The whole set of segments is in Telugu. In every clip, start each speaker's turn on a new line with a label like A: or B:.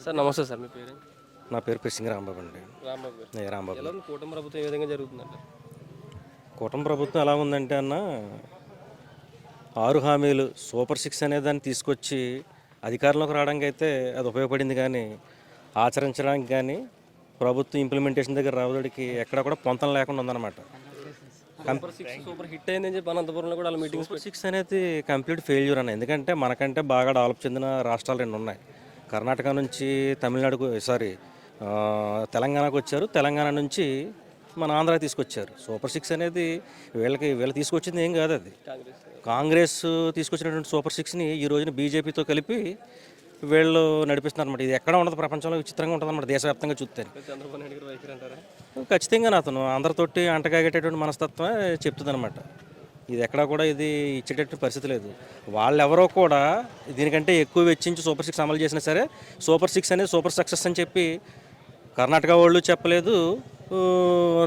A: సార్ నమస్తే సార్, మీ పేరు?
B: నా పేరు పిసింగి రాంబాబు అండి.
A: రాంబాబు గారు.
B: రాంబాబు.
A: ఎలా ఉంది కూటమి ప్రభుత్వం, ఏ విధంగా జరుగుతుందండి?
B: కూటమి ప్రభుత్వం ఎలా ఉందంటే అన్న, 6 హామీలు సూపర్ 6 అనే దాన్ని తీసుకొచ్చి అధికారంలోకి రావడానికి అయితే అది ఉపయోగపడింది, కానీ ఆచరించడానికి కానీ ప్రభుత్వం ఇంప్లిమెంటేషన్ దగ్గర రావడానికి ఎక్కడ కూడా పొంతం లేకుండా ఉందన్నమాట.
A: సూపర్ హిట్ అయిందని చెప్పి అనంతపురంలో కూడా అలా మీటింగ్స్
B: సూపర్ 6 అనేది కంప్లీట్ ఫెయిల్యూర్ అన్న. ఎందుకంటే మనకంటే బాగా డెవలప్ చెందిన రాష్ట్రాలు 2 ఉన్నాయి. కర్ణాటక నుంచి తమిళనాడుకు తెలంగాణకు వచ్చారు, తెలంగాణ నుంచి మన ఆంధ్ర తీసుకొచ్చారు. సూపర్ 6 అనేది వీళ్ళు తీసుకొచ్చింది ఏం కాదు, అది కాంగ్రెస్ తీసుకొచ్చినటువంటి సూపర్ 6ని ఈ రోజున బీజేపీతో కలిపి వీళ్ళు నడిపిస్తున్నారు అనమాట. ఇది ఎక్కడ ఉండదు, ప్రపంచంలో విచిత్రంగా ఉంటుంది అనమాట, దేశవ్యాప్తంగా చూస్తే.
A: చంద్రబాబు నాయుడు గారు వైఖరి అంటారా?
B: ఖచ్చితంగా అతను అందరితోటి అంటగాగేటటువంటి మనస్తత్వమే చెప్తుంది అనమాట. ఇది ఎక్కడా కూడా ఇది ఇచ్చేటటువంటి పరిస్థితి లేదు. వాళ్ళెవరో కూడా దీనికంటే ఎక్కువ వెచ్చించి సూపర్ 6 అమలు చేసినా సరే సూపర్ 6 అనేది సూపర్ సక్సెస్ అని చెప్పి కర్ణాటక వాళ్ళు చెప్పలేదు,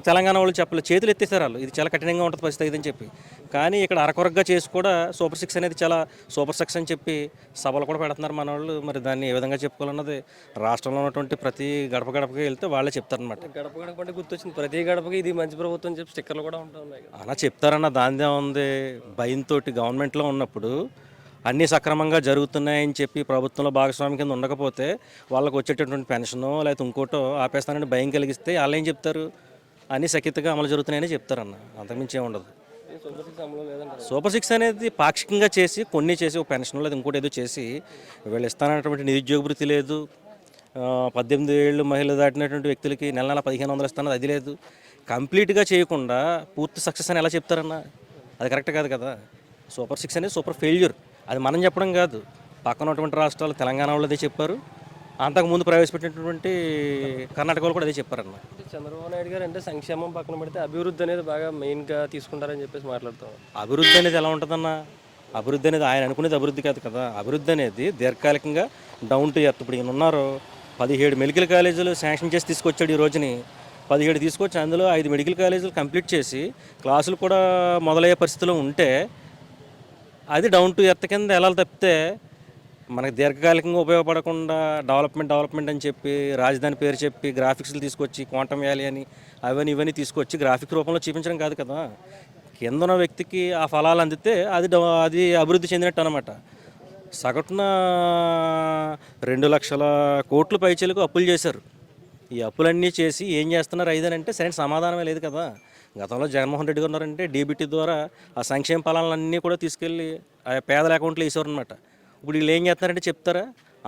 B: తెలంగాణ వాళ్ళు చెప్పలేదు. చేతులు ఎత్తేసారు వాళ్ళు, ఇది చాలా కఠినంగా ఉంటుంది పరిస్థితి ఇదని చెప్పి. కానీ ఇక్కడ అరకొరగా చేసి కూడా సూపర్ 6 అనేది చాలా సూపర్ సక్సెస్ అని చెప్పి సభలు కూడా పెడుతున్నారు మన వాళ్ళు. మరి దాన్ని ఏ విధంగా చెప్పుకోవాలన్నది రాష్ట్రంలో ఉన్నటువంటి ప్రతి గడప గడపకి వెళ్తే వాళ్ళే చెప్తారనమాట.
A: గడప గడప అంటే గుర్తొచ్చింది, ప్రతి గడపకి ఇది మంచి ప్రభుత్వం అని చెప్పి స్టిక్కర్లు కూడా ఉంటా ఉన్నాయి.
B: అలా చెప్తారన్న, దానిదే ఉంది. భయంతో గవర్నమెంట్లో ఉన్నప్పుడు అన్నీ సక్రమంగా జరుగుతున్నాయని చెప్పి ప్రభుత్వంలో భాగస్వామి కింద ఉండకపోతే వాళ్ళకు వచ్చేటటువంటి పెన్షనో లేకపోతే ఇంకోటో ఆపేస్తానని భయం కలిగిస్తే వాళ్ళు ఏం చెప్తారు, అన్నీ సఖ్యతగా అమలు జరుగుతున్నాయని చెప్తారన్న, అంతకుమించి ఏముండదు. సూపర్ 6 అనేది పాక్షికంగా చేసి కొన్ని చేసి ఒక పెన్షన్ లేదు ఇంకోటి ఏదో చేసి వీళ్ళు ఇస్తానటువంటి నిరుద్యోగ వృత్తి లేదు, 18 ఏళ్ళు మహిళలు దాటినటువంటి వ్యక్తులకి నెల నెల 1500 ఇస్తానది అది లేదు. కంప్లీట్గా చేయకుండా పూర్తి సక్సెస్ అని ఎలా చెప్తారన్న, అది కరెక్ట్ కాదు కదా. సూపర్ 6 అనేది సూపర్ ఫెయిల్యూర్, అది మనం చెప్పడం కాదు, పక్కన ఉన్నటువంటి రాష్ట్రాలు తెలంగాణ వాళ్ళు అదే చెప్పారు, అంతకుముందు ప్రవేశపెట్టినటువంటి కర్ణాటక వాళ్ళు కూడా అదే చెప్పారన్న.
A: చంద్రబాబు నాయుడు గారు అంటే సంక్షేమం పక్కన పెడితే అభివృద్ధి అనేది బాగా మెయిన్గా తీసుకుంటారని చెప్పేసి మాట్లాడుతాం.
B: అభివృద్ధి అనేది ఎలా ఉంటుందన్న, అభివృద్ధి అనేది ఆయన అనుకునేది అభివృద్ధి కాదు కదా. అభివృద్ధి అనేది దీర్ఘకాలికంగా డౌన్ టు ఎర్త్. ఇప్పుడు ఈయన ఉన్నారు, 17 మెడికల్ కాలేజీలు శాంక్షన్ చేసి తీసుకొచ్చాడు. ఈ రోజుని 17 తీసుకొచ్చి అందులో 5 మెడికల్ కాలేజీలు కంప్లీట్ చేసి క్లాసులు కూడా మొదలయ్యే పరిస్థితిలో ఉంటే అది డౌన్ టు ఎర్త్ కింద ఎలా తప్పితే మనకి దీర్ఘకాలికంగా ఉపయోగపడకుండా డెవలప్మెంట్ అని చెప్పి రాజధాని పేరు చెప్పి గ్రాఫిక్స్లు తీసుకొచ్చి క్వాంటమ్ వ్యాలీ అని ఇవన్నీ తీసుకొచ్చి గ్రాఫిక్ రూపంలో చూపించడం కాదు కదా. కింద ఉన్న వ్యక్తికి ఆ ఫలాలు అందితే అది అభివృద్ధి చెందినట్టు అనమాట. సగటున 2 లక్షల కోట్ల పైచీలకు అప్పులు చేశారు. ఈ అప్పులన్నీ చేసి ఏం చేస్తున్నారు ఐదనంటే సరైన సమాధానమే లేదు కదా. గతంలో జగన్మోహన్ రెడ్డి గారు ఉన్నారంటే డీబీటీ ద్వారా ఆ సంక్షేమ ఫలాలన్నీ కూడా తీసుకెళ్ళి ఆ పేదల అకౌంట్లో వేసేవారనమాట. ఇప్పుడు వీళ్ళు ఏం చేస్తున్నారంటే చెప్తారా,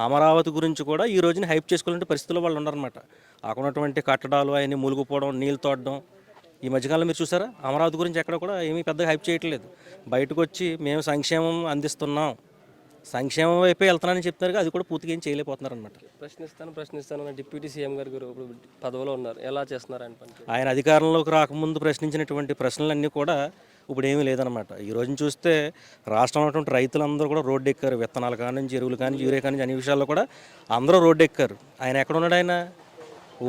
B: అమరావతి గురించి కూడా ఈ రోజున హైప్ చేసుకోవాలంటే పరిస్థితుల్లో వాళ్ళు ఉన్నారనమాట. అక్కడ ఉన్నటువంటి కట్టడాలు అవన్నీ ములుగుపోవడం, నీళ్ళు తోడడం, ఈ మధ్యకాలంలో మీరు చూసారా, అమరావతి గురించి ఎక్కడ కూడా ఏమీ పెద్దగా హైప్ చేయట్లేదు. బయటకు వచ్చి మేము సంక్షేమం అందిస్తున్నాం, సంక్షేమం వైపే వెళ్తున్నానని చెప్తున్నారు, అది కూడా పూర్తిగా ఏం చేయలేకపోతున్నారు అనమాట.
A: ప్రశ్నిస్తాను డిప్యూటీ సీఎం గారు ఇప్పుడు పదవిలో ఉన్నారు, ఎలా చేస్తున్నారు ఆయన పని?
B: ఆయన అధికారంలోకి రాకముందు ప్రశ్నించినటువంటి ప్రశ్నలన్నీ కూడా ఇప్పుడు ఏమీ లేదనమాట. ఈ రోజున చూస్తే రాష్ట్రంలో ఉన్నటువంటి రైతులందరూ కూడా రోడ్డు ఎక్కారు. విత్తనాలు కానీ ఎరువులు కానీ యూరియా కానీ అన్ని విషయాల్లో కూడా అందరూ రోడ్డు ఎక్కారు. ఆయన ఎక్కడ ఉన్నాడు, ఆయన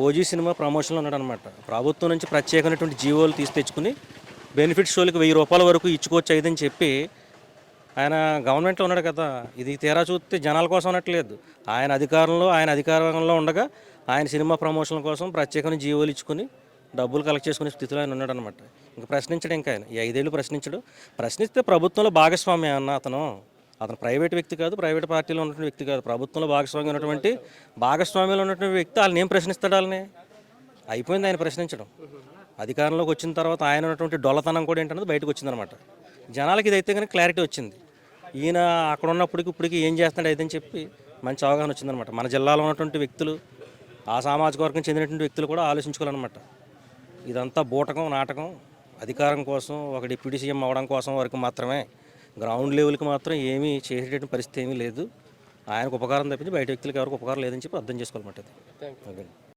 B: ఓజీ సినిమా ప్రమోషన్లో ఉన్నాడు అనమాట. ప్రభుత్వం నుంచి ప్రత్యేకమైనటువంటి జీవోలు తెచ్చుకుని బెనిఫిట్ షోలకి 1000 రూపాయల వరకు ఇచ్చుకోవచ్చు అయిందని చెప్పి ఆయన గవర్నమెంట్లో ఉన్నాడు కదా. ఇది తీరా చూస్తే జనాల కోసం అనట్లేదు, ఆయన అధికారంలో ఉండగా ఆయన సినిమా ప్రమోషన్ల కోసం ప్రత్యేకమైన జీవోలు ఇచ్చుకుని డబ్బులు కలెక్ట్ చేసుకునే స్థితిలో ఆయన ఉన్నాడు అనమాట. ఇంకా ప్రశ్నించడు, ఇంకా ఆయన ఈ 5 ఏళ్ళు ప్రశ్నిస్తే ప్రభుత్వంలో భాగస్వామ్యం అన్న అతను ప్రైవేట్ వ్యక్తి కాదు, ప్రైవేట్ పార్టీలో ఉన్నటువంటి వ్యక్తి కాదు, ప్రభుత్వంలో భాగస్వామ్యంలో ఉన్నటువంటి వ్యక్తి వాళ్ళని ఏం ప్రశ్నిస్తాడు, వాళ్ళని అయిపోయింది ఆయన ప్రశ్నించడం. అధికారంలోకి వచ్చిన తర్వాత ఆయన ఉన్నటువంటి డొల్లతనం కూడా ఏంటన్నది బయటకు వచ్చిందనమాట. జనాలకి ఇదైతే కానీ క్లారిటీ వచ్చింది, ఈయన అక్కడ ఉన్నప్పటికి ఇప్పటికి ఏం చేస్తున్నాడు అయితే అని చెప్పి మంచి అవగాహన వచ్చిందనమాట. మన జిల్లాలో ఉన్నటువంటి వ్యక్తులు, ఆ సామాజిక వర్గం చెందినటువంటి వ్యక్తులు కూడా ఆలోచించుకోవాలన్నమాట. ఇదంతా బూటకం, నాటకం, అధికారం కోసం, ఒక డిప్యూటీ సీఎం అవ్వడం కోసం వరకు మాత్రమే, గ్రౌండ్ లెవెల్కి మాత్రం ఏమీ చేసేటటువంటి పరిస్థితి ఏమీ లేదు. ఆయనకు ఉపకారం తప్పించి బయట వ్యక్తులకు ఎవరికి ఉపకారం లేదని చెప్పి అర్థం చేసుకోవాలన్నమాట. అది